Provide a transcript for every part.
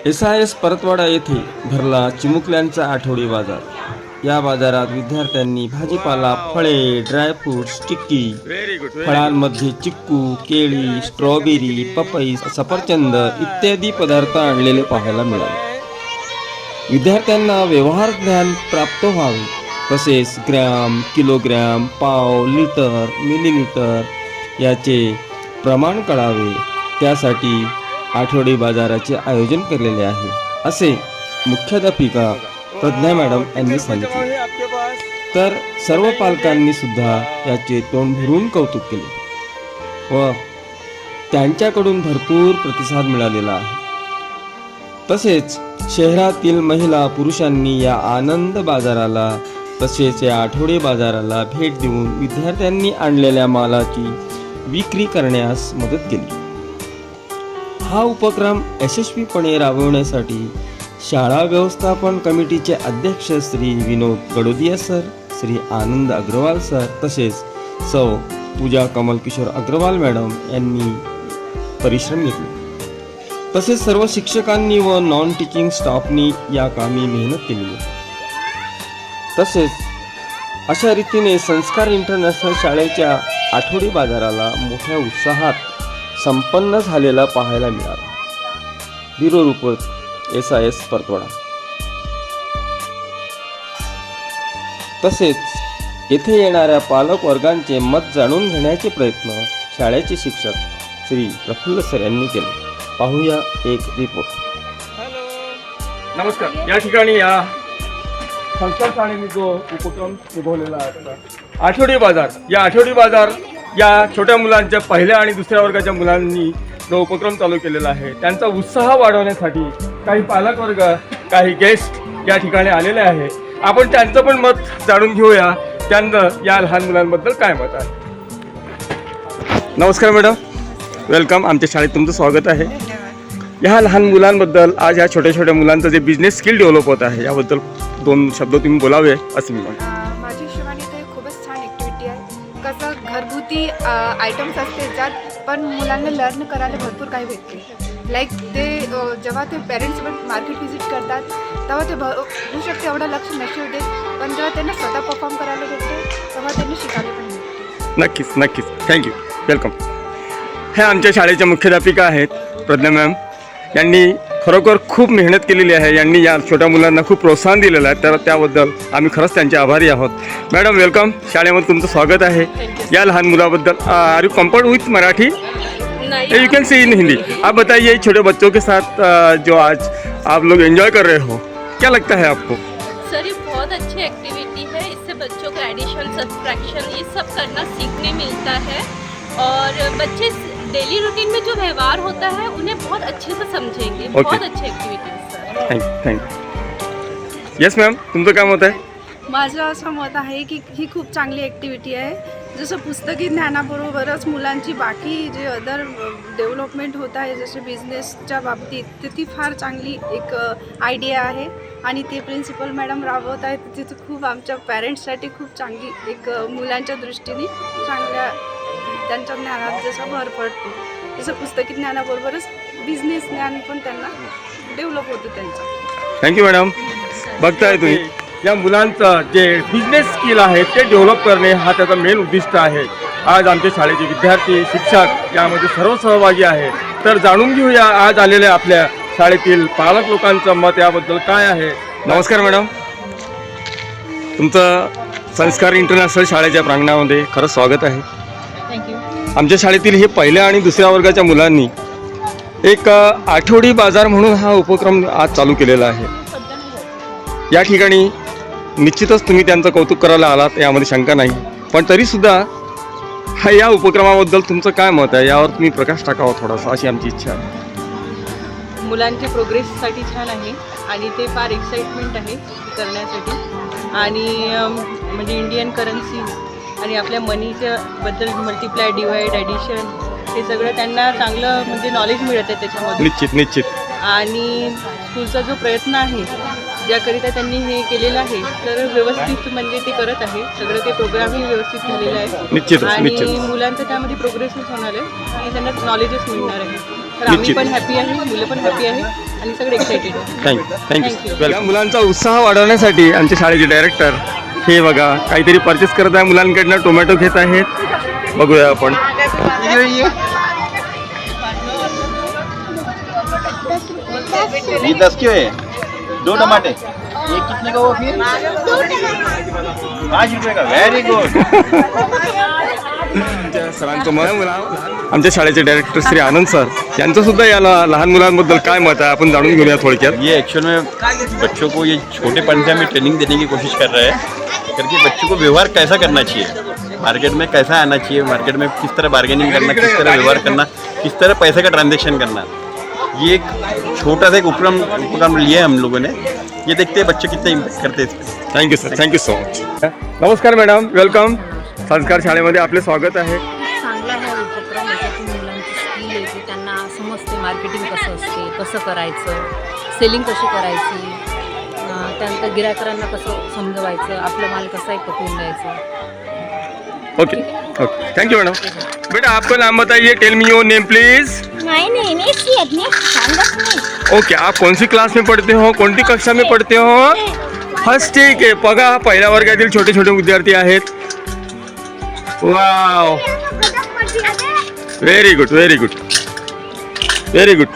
SIS Paratwada येथे भरला चिमुकल्यांचा आठवडी बाजार। या बाजारात विद्यार्थ्यांनी भाजीपाला, फळे, ड्रायफ्रूट्स, टिक्की, फळांमध्ये चिक्कू, केळी, स्ट्रॉबेरी, पपई, सफरचंद इत्यादी पदार्थ आणलेले पाहायला मिळाले। विद्यार्थ्यांना व्यवहार ज्ञान प्राप्त व्हावे तसेच ग्रॅम, किलोग्रॅम, पाव, लिटर, मिलीलिटर याचे प्रमाण कळावे त्यासाठी आठवडी बाजाराचे आयोजन केलेले आहे, असे मुख्याध्यापिका प्रज्ञा मॅडम यांनी सांगितले। तर सर्व पालकांनी सुद्धा याचे तोंड भरून कौतुक केले व त्यांच्याकडून भरपूर प्रतिसाद मिळालेला आहे। तसेच शहरातील महिला पुरुषांनी या आनंद बाजाराला तसेच या आठवडी बाजाराला भेट देऊन विद्यार्थ्यांनी आणलेल्या मालाची विक्री करण्यास मदत केली। हा उपक्रम यशस्वीपणे राबवण्यासाठी शाळा व्यवस्थापन कमिटीचे अध्यक्ष श्री विनोद गडोदिया सर, श्री आनंद अग्रवाल सर तसेच सौ पूजा कमल किशोर अग्रवाल मॅडम यांनी परिश्रम घेतले। तसेच सर्व शिक्षकांनी व नॉन टीचिंग स्टाफनी या कामी मेहनत केली। तसेच अशा रीतीने संस्कार इंटरनॅशनल शाळेच्या आठवडी बाजाराला मोठ्या उत्साहात संपन्न झालेला पाहायला मिळाला। Bureau report SIS Paratwada. तसेच येथे येणाऱ्या पालक वर्गांचे मत जाणून घेण्याचे प्रयत्न शाळेचे शिक्षक श्री प्रफुल्ल सर यांनी केले। पाहूया एक रिपोर्ट। नमस्कार। या ठिकाणी या संस्कार शाळेने जो उपक्रम उभवलेला आहे आठवडी बाजार, या आठवडी बाजार या छोट्या मुलांच्या पहिल्या आणि दुसऱ्या वर्गाच्या मुलांनी जो उपक्रम चालू केलेला आहे त्यांचा उत्साह वाढवण्यासाठी काही पालक वर्ग, काही गेस्ट या ठिकाणी आलेले आहे। आपण त्यांचं पण मत जाणून घेऊया, त्यांचं या लहान मुलांबद्दल काय मत आहे। नमस्कार मॅडम, वेलकम। आमच्या शाळेत तुमचं स्वागत आहे। ह्या लहान मुलांबद्दल, आज ह्या छोट्या छोट्या मुलांचं जे बिझनेस स्किल डेव्हलप होत आहे याबद्दल दोन शब्द तुम्ही बोलावे असं मी म्हणतो। माझ्या हिशोबाने ते खूपच छान ॲक्टिव्हिटी आहे। कसं घरगुती आयटम्स असते ज्यात पण मुलांना लर्न करायला भरपूर काही भेटते। लाईक ते जेव्हा ते पेरेंट्स पण मार्केट व्हिजिट करतात तेव्हा ते होऊ शकते एवढं लक्ष नसेल देत, पण जेव्हा त्यांना स्वतः परफॉर्म करायला भेटते तेव्हा त्यांनी शिकायला पण भेटते। नक्कीच नक्कीच, थँक्यू, वेलकम। ह्या आमच्या शाळेच्या मुख्याध्यापिका आहेत प्रज्ञा मॅम। यांनी खरोखर खूप मेहनत केलेली आहे। यांनी या छोट्या मुलांना खूप प्रोत्साहन दिलेलं आहे, तर त्याबद्दल आम्ही खरंच त्यांचे आभारी आहोत। मॅडम वेलकम, शाळेमध्ये तुमचं स्वागत आहे। या लहान मुलाबद्दल are you comfort with Marathi? You can see in Hindi. आप बताइए छोटे बच्चों के साथ जो आज आप लोग एंजॉय कर रहे हो, क्या लगता है आपको? सर ये बहुत अच्छी एक्टिविटी है। इससे बच्चों को एडिशन, सब्ट्रैक्शन ये सब करना सीखने मिलता है और बच्चे डेली रूटीन में जो व्यवहार होता है उन्हें बहुत अच्छे से समझेंगे। बहुत अच्छी एक्टिविटी है सर। थँक्यू। येस मॅम, तुमचं काय मत आहे? माझं असं मत आहे की ही खूप चांगली ॲक्टिव्हिटी आहे। जसं पुस्तकी ज्ञानाबरोबरच मुलांची बाकी जे अदर डेव्हलपमेंट होत आहे जसे बिझनेसच्या बाबतीत, तर ती फार चांगली एक आयडिया आहे आणि ते प्रिन्सिपल मॅडम राबवत आहेत। तिथं खूप आमच्या पॅरेंट्ससाठी खूप चांगली एक मुलांच्या दृष्टीने चांगल्या त्यांच्या ज्ञानात जसं भर पडतो, जसं पुस्तकी ज्ञानाबरोबरच बिझनेस ज्ञान पण त्यांना डेव्हलप होतं त्यांचं। Thank you madam. बघताय तुम्ही या मुलांचं जे बिझनेस स्किल आहे ते डेव्हलप करणे हा त्याचा मेन उद्दिष्ट आहे। आज आमच्या शाळेचे विद्यार्थी, शिक्षक यामध्ये सर्व सहभागी आहे। तर जाणून घेऊया आज आलेल्या आपल्या शाळेतील पालक लोकांचं मत याबद्दल काय आहे। नमस्कार मॅडम, तुमचं संस्कार इंटरनॅशनल शाळेच्या प्रांगणामध्ये खरंच स्वागत आहे। थँक्यू। आमच्या शाळेतील हे पहिल्या आणि दुसऱ्या वर्गाच्या मुलांनी एक आठवडी बाजार म्हणून हा उपक्रम आज चालू केलेला आहे। या ठिकाणी निश्चितच तुम्ही त्यांचं कौतुक करायला आलात, यामध्ये शंका नाही, पण तरीसुद्धा हा या उपक्रमाबद्दल तुमचं काय मत आहे यावर तुम्ही प्रकाश टाकावा थोडासा, अशी आमची इच्छा आहे। मुलांच्या प्रोग्रेससाठी छान आहे आणि ते फार एक्साइटमेंट आहे करण्यासाठी आणि म्हणजे इंडियन करन्सी आणि आपल्या मनीच्या बद्दल मल्टिप्लाय, डिवाइड, ॲडिशन हे सगळं त्यांना चांगलं म्हणजे नॉलेज मिळत आहे त्याच्यामध्ये। निश्चित निश्चित। आणि स्कूलचा जो प्रयत्न आहे ज्याकरिता त्यांनी हे केलेलं आहे तर व्यवस्थित म्हणजे ते करत आहे सगळं, ते प्रोग्रामही व्यवस्थित झालेलं आहे निश्चित आणि निश्चित मुलांचं त्यामध्ये प्रोग्रेसच होणार आहे आणि त्यांना नॉलेजच मिळणार आहे। तर आम्ही पण हॅपी आहे, मुलं पण हॅपी आहे आणि सगळे एक्साइटेड आहे. थँक्यू. या मुलांचा उत्साह वाढवण्यासाठी आमच्या शाळेचे डायरेक्टर हे बघा काहीतरी परचेस करत आहे, मुलांकडनं टोमॅटो घेत आहेत. बघूया आपण. ये 10 क्यों है? 2 टमाटे, ये कितने का हुआ फिर? 5 रुपए का. Very good. सरांचं मत. आमच्या शाळेचे डायरेक्टर श्री आनंद सर यांचं सुद्धा या लहान मुलांबद्दल काय मत आहे आपण जाणून घेऊया थोडक्यात. ये एक्चुअल में बच्चों को ये छोटेपन से हमें ट्रेनिंग देने की कोशिश कर रहे हैं करके बच्चों को व्यवहार कैसा करना चाहिए, मार्केट में कैसा आना चाहिए, मार्केट में किस तरह बार्गेनिंग करना, किस तरह व्यवहार करना, किस तरह पैसे का ट्रांजैक्शन करना. ये एक छोटा सा एक उपक्रम लिया है हम लोगों ने. ये देखते हैं बच्चे कितने इम्पैक्ट करते हैं इस पर. Thank you sir, thank you so much. नमस्कार मॅडम, वेलकम. संस्कार शाळेमध्ये आपले स्वागत आहे. चांगला हा उपक्रम याच्यातून मुलांची स्किल येते, त्यांना समजते मार्केटिंग कसं असते, कसं करायचं, सेलिंग कशी करायची, त्यानंतर गिरायकांना कसं समजवायचं, आपलं माल कसाही पकवून द्यायचं. Okay okay, thank you madam. बेटा आपका नाम बताइए, tell me your name please. Okay, आप कौन सी क्लास में पढ़ते हो, कोणती कक्षा में पढ़ते हो? फर्स्ट. ठीक आहे. बघा पहिल्या वर्गातील छोटे छोटे विद्यार्थी आहेत. Wow, very good very good very good.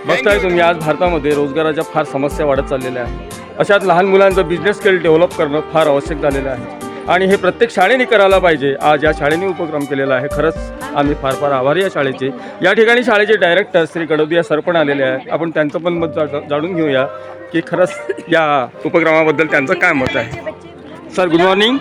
बघताय तुम्ही आज भारतामध्ये रोजगाराच्या फार समस्या वाढत चाललेल्या आहेत. अशात लहान मुलांचं बिझनेस स्किल डेव्हलप करणं फार आवश्यक झालेलं आहे आणि हे प्रत्येक शाळेने करायला पाहिजे. आज या शाळेने उपक्रम केलेला आहे. खरंच आम्ही फार फार आभारी या शाळेचे. या ठिकाणी शाळेचे डायरेक्टर श्री कडोदिया सर पण आलेले आहेत. आपण त्यांचं पण मत जाणून घेऊया की खरंच या उपक्रमाबद्दल त्यांचं काय मत आहे. Sir good morning.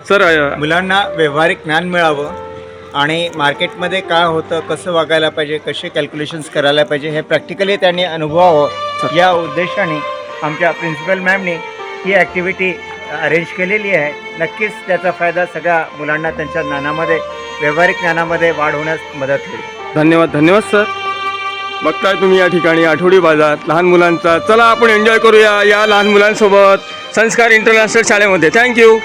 सर मुलांना व्यावहारिक ज्ञान मिळावं आणि मार्केटमध्ये काय होतं, कसं वागायला पाहिजे, कसे कॅल्क्युलेशन्स करायला पाहिजे हे प्रॅक्टिकली त्यांनी अनुभवावं या उद्देशाने आमच्या प्रिन्सिपल मॅमने ही ॲक्टिव्हिटी अरेंज केलेली आहे. नक्कीच त्याचा फायदा सगळ्या मुलांना त्यांच्या ज्ञानामध्ये, व्यावहारिक ज्ञानामध्ये वाढ होण्यास मदत होईल. धन्यवाद धन्यवाद सर. बघताय तुम्ही या ठिकाणी आठवडी बाजार लहान मुलांचा. चला आपण एन्जॉय करूया या लहान मुलांसोबत संस्कार इंटरनॅशनल शाळेमध्ये. थँक्यू.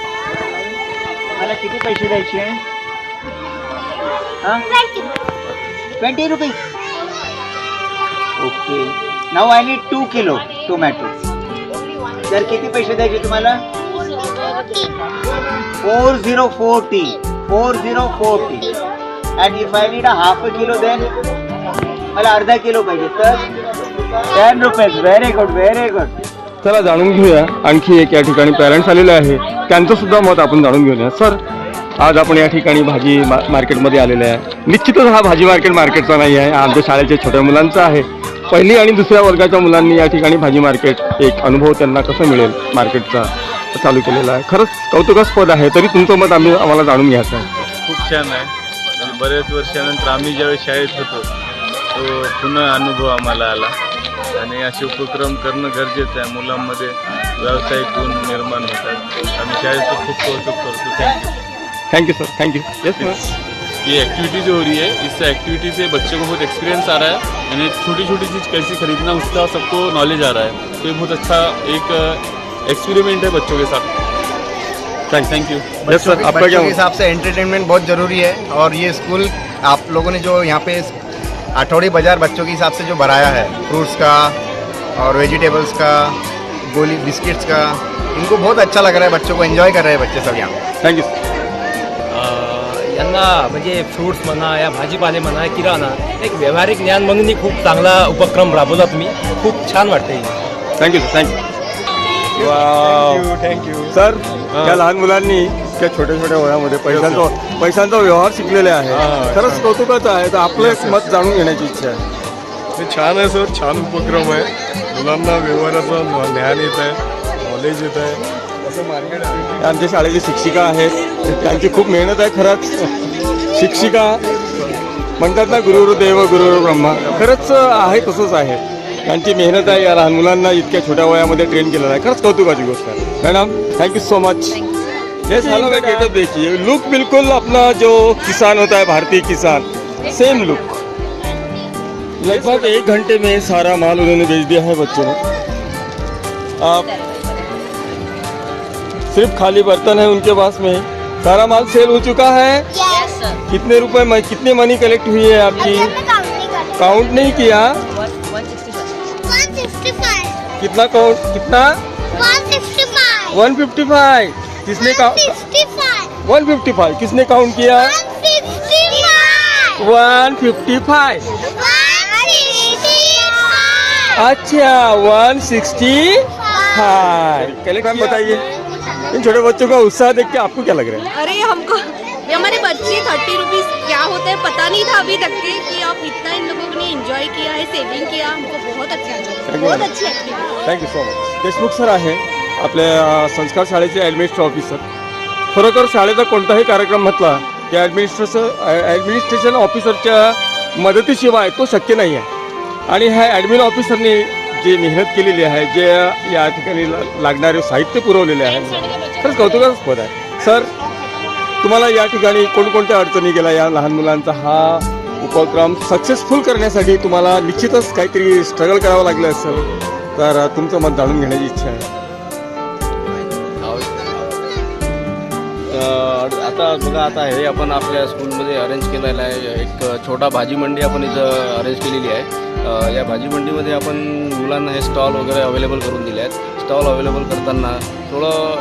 मला किती पैसे द्यायचे? 20 rupees. Okay, now I need 2 kilo tomato. तर किती पैसे द्यायचे तुम्हाला? 4040. And if I need half a kilo then मला अर्धा किलो पाहिजे, तर 10 rupees. Very good very good. चला जाणून घेऊया आणखी एक या ठिकाणी पॅरेंट्स आलेले आहे, त्यांचं सुद्धा मत आपण जाणून घेऊया. सर आज आपण या ठिकाणी भाजी मार्केटमध्ये आलेले आहे. निश्चितच हा भाजी मार्केटचा नाही आहे, आमच्या शाळेच्या छोट्या मुलांचा आहे. पहिली आणि दुसऱ्या वर्गाच्या मुलांनी या ठिकाणी भाजी मार्केट एक अनुभव त्यांना कसं मिळेल मार्केटचा चालू केलेला आहे. खरंच कौतुकास्पद आहे. तरी तुमचं मत आम्हाला जाणून घ्यायचं आहे. खूप छान आहे. बरेच वर्षानंतर आम्ही ज्यावेळेस शाळेत होतो तो पुन्हा अनुभव आम्हाला आला आणि असे उपक्रम करणं गरजेचं आहे. मुलांमध्ये व्यावसायिक गुण निर्माण होतात. आम्ही शाळेचं खूप कौतुक करतो. Thank you sir, thank you. Yes sir. ये एक्टिविटी जो हो रही है, इस एक्टिविटी से बच्चे को बहुत एक्सपीरियंस आ रहा है यानी छोटी छोटी चीज़ कैसे खरीदना उसका सबको नॉलेज आ रहा है. तो ये बहुत अच्छा एक एक्सपेरिमेंट है बच्चों के साथ. Thank you. Yes sir. आपका क्या हिसाब से एंटरटेनमेंट बहुत ज़रूरी है और ये स्कूल आप लोगों ने जो यहाँ पे आठौड़ी बाज़ार बच्चों के हिसाब से जो बनाया है, फ्रूट्स का और वेजिटेबल्स का, गोली बिस्किट्स का, इनको बहुत अच्छा लग रहा है. बच्चों को एंजॉय कर रहे हैं बच्चे सब यहाँ. थँक्यू. यांना म्हणजे फ्रूट्स म्हणा या भाजीपाले म्हणा किराणा एक व्यावहारिक ज्ञान म्हणूनही खूप चांगला उपक्रम राबवला तुम्ही. खूप छान वाटते. Thank you sir, thank you. Wow, thank you. Sir या लहान मुलांनी त्या छोट्या छोट्या वयामध्ये पैशांचा व्यवहार शिकलेले आहे. खरंच कौतुकाचं आहे. तर आपलं एक मत जाणून घेण्याची इच्छा आहे. छान आहे सर, छान उपक्रम आहे. मुलांना व्यवहाराचं ज्ञान येत आहे, नॉलेज येत आहे. आमच्या शाळेची शिक्षिका आहेत, त्यांची खूप मेहनत आहे. खरंच शिक्षिका म्हणतात ना गुरुर्देव गुरुर्ब्रह्मा, खरंच आहे तसंच आहे. त्यांची मेहनत आहे. या लहान मुलांना इतक्या छोट्या वयामध्ये ट्रेन केलेलं आहे. खरंच कौतुकाची गोष्ट आहे. Madam thank you so much. ये सालों में बेटा देखिए लुक बिल्कुल अपना जो किसान होता है भारतीय किसान, सेम लुक. लगभग 1 घंटे में सारा माल उन्होंने बेच दिया है बच्चों ने. आप सिर्फ खाली बर्तन है उनके पास में. सारा माल सेल हो चुका है. Yes sir. कितने रुपए में कितने मनी कलेक्ट हुई है आपकी? काउंट नहीं किया? 165 कितना काउंट, कितना? 165 155। किसने काउंट? 155 किसने काउंट किया? 155। अच्छा 165। कलेक्ट बताइए, इन छोटे बच्चों का उत्साह देख के आपको क्या लग रहा है? अरे हमको हमारे बच्चे 30 रुपीज़ क्या होता है पता नहीं था अभी तक के, कि आप इतना इन लोगों ने एंजॉय किया है, सेविंग किया, हमको बहुत अच्छा लगा, बहुत अच्छी activity. Thank you so much. Deshmukh sir आहे आपल्या संस्कार शाळेचे ॲडमिनिस्ट्रेटिव्ह ऑफिसर. खरोखर शाळेचा कोणताही कार्यक्रम म्हटला की ॲडमिनिस्ट्रेशन ऑफिसरच्या मदतीशिवाय तो शक्य नाही आहे. आणि ह्या ॲडमिन ऑफिसरनी जी मेहनत केलेली आहे, जे या ठिकाणी लागणारे साहित्य पुरवलेले आहे, खरंच कौतुकास्पद आहे. सर, तुम्हाला या ठिकाणी कोणकोणत्या अडचणी गेल्या? या लहान मुलांचा हा उपक्रम सक्सेसफुल करण्यासाठी तुम्हाला निश्चितच काहीतरी स्ट्रगल करावं लागलं असेल, तर तुमचं मत जाणून घेण्याची इच्छा आहे. आता बघा, आता हे आपण आपल्या स्कूलमध्ये अरेंज केलेलं आहे. एक छोटा भाजी मंडी आपण इथं अरेंज केलेली आहे. या भाजी मंडीमध्ये आपण मुलांना हे स्टॉल वगैरे अवेलेबल करून दिले आहेत. स्टॉल अवेलेबल करताना थोडं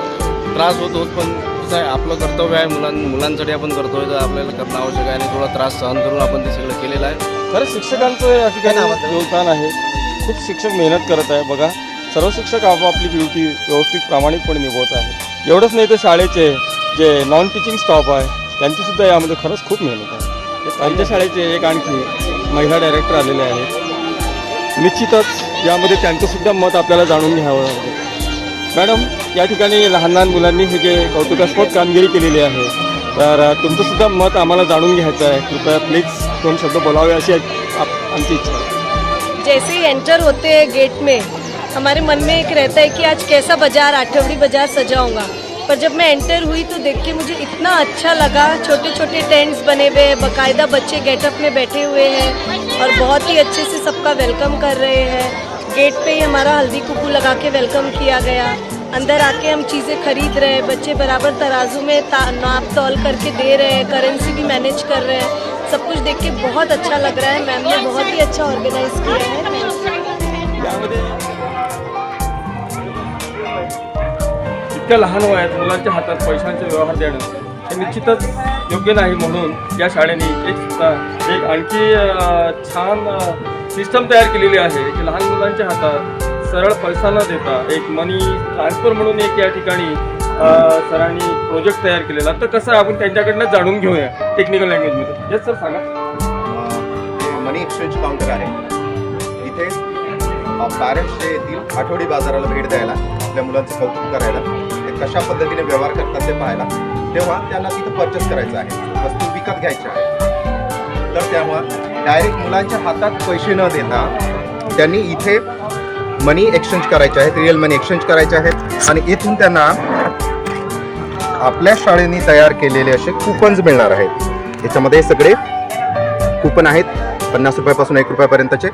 त्रास होतोच, पण कसं आहे, आपलं कर्तव्य आहे, मुलांसाठी आपण करतोय तर आपल्याला करणं आवश्यक आहे. आणि थोडा त्रास सहन करून आपण ते सगळं केलेलं आहे. खरंच शिक्षकांचं या ठिकाणी योगदान आहे. खूप शिक्षक मेहनत करत आहे. बघा, सर्व शिक्षक आपापली ड्युटी व्यवस्थित प्रामाणिकपणे निभवत आहे. एवढंच नाही तर शाळेचे जे नॉन टीचिंग स्टाफ आहे त्यांचीसुद्धा यामध्ये खरंच खूप मेहनत आहे. आमच्या शाळेचे एक आणखी महिला डायरेक्टर आलेले आहेत. निश्चितच यामध्ये त्यांचंसुद्धा मत आपल्याला जाणून घ्यावं लागेल. मॅडम, या ठिकाणी लहान लहान मुलांनी हे जे कौतुकास्पद कामगिरी केलेली आहे, तर तुमचंसुद्धा मत आम्हाला जाणून घ्यायचं आहे. कृपया प्लीज 2 शब्द बोलावे अशी आमची इच्छा आहे. जैसे ही एंटर होते हैं गेट में, हमारे मन में एक रहता है कि आज कैसा बाजार, आठवड़ी बाजार सजाऊंगा. पर जब मैं एंटर हुई तो देख के मुझे इतना अच्छा लगा. छोटे छोटे टेंट्स बने हुए हैं, बाकायदा बच्चे गेटअप में बैठे हुए हैं और बहुत ही अच्छे से सबका वेलकम कर रहे हैं. गेट पे ही हमारा हल्दी कुकू लगा के वेलकम किया गया. अंदर आके हम चीज़ें खरीद रहे हैं. बच्चे बराबर तराजू में नाप तौल करके दे रहे हैं, करेंसी भी मैनेज कर रहे हैं. सब कुछ देख के बहुत अच्छा लग रहा है. मैम ने बहुत ही अच्छा ऑर्गेनाइज किया है. इतक्या लहान वयात मुलांच्या हातात पैशांचे व्यवहार देणं हे निश्चितच योग्य नाही. म्हणून या शाळेने एक आणखी छान सिस्टम तयार केलेली आहे की लहान मुलांच्या हातात सरळ पैसा न देता एक मनी ट्रान्सफर म्हणून एक या ठिकाणी सरांनी प्रोजेक्ट तयार केलेला. तर कसं आहे, आपण त्यांच्याकडनं जाणून घेऊया टेक्निकल लँग्वेजमध्ये. येस सर, सांगा. मनी एक्सचेंज काउंटर आहे. इथे पॅरेंट्स जे येतील आठवडी बाजाराला भेट द्यायला, आपल्या मुलांचं कौतुक करायला, ते कशा पद्धतीने व्यवहार करतात ते पाहायला, तेव्हा त्यांना तिथं परचेस करायचं आहे, वस्तू विकत घ्यायच्या आहे. तर तेव्हा डायरेक्ट मुलांच्या हातात पैसे न देता त्यांनी इथे मनी एक्सचेंज करायचे आहेत, रिअल मनी एक्सचेंज करायचे आहेत. आणि इथून त्यांना आपल्या शाळेने तयार केलेले असे कुपन्स मिळणार आहेत. याच्यामध्ये सगळे कुपन आहेत 50 रुपयापासून 1 रुपयापर्यंतचे.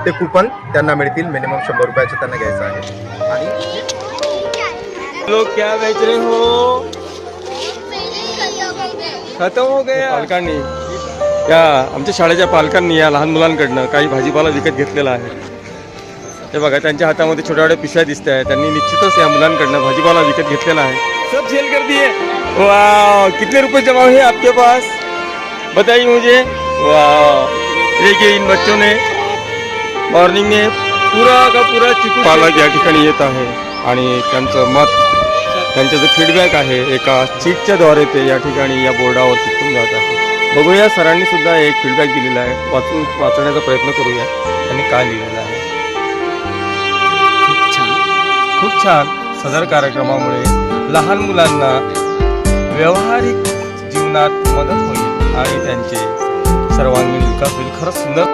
ते कुपन त्यांना मिळतील. मिनिमम 100 रुपयाचे त्यांना घ्यायचं आहे. आणि लोग क्या बेच रहे हो? खतम हो गया. पालकांनी या आमच्या शाळेच्या पालकांनी या लहान मुलांकडनं काही भाजीपाला विकत घेतलेला आहे. ते बघा, त्यांच्या हातामध्ये छोट्या छोट्या पिशव्या दिसत आहे. त्यांनी निश्चितच या मुलांकडनं भाजीपाला विकत घेतलेला आहे. सब सेल कर दिए. वाह, कितने रुपए जमा हुए आपके पास, बताइए मुझे. वाह, देखिए इन बच्चों ने मॉर्निंग में पूरा का पूरा चिकू पालक या ठिकाणी येत आहे आणि त्यांचं मत, त्यांचा जो फीडबॅक आहे एका चीटच्या द्वारे ते या ठिकाणी या बोर्डावर चिकटून जात आहे. बघूया, सरांनी सुद्धा एक फीडबॅक दिलेला आहे. वाचण्याचा प्रयत्न करूया त्यांनी काय लिहिलेलं आहे. खूप छान. सदर कार्यक्रमामुळे लहान मुलांना व्यावहारिक जीवनात मदत होईल आणि त्यांचे सर्वांगीण विकास होईल. खरंच सुंदर.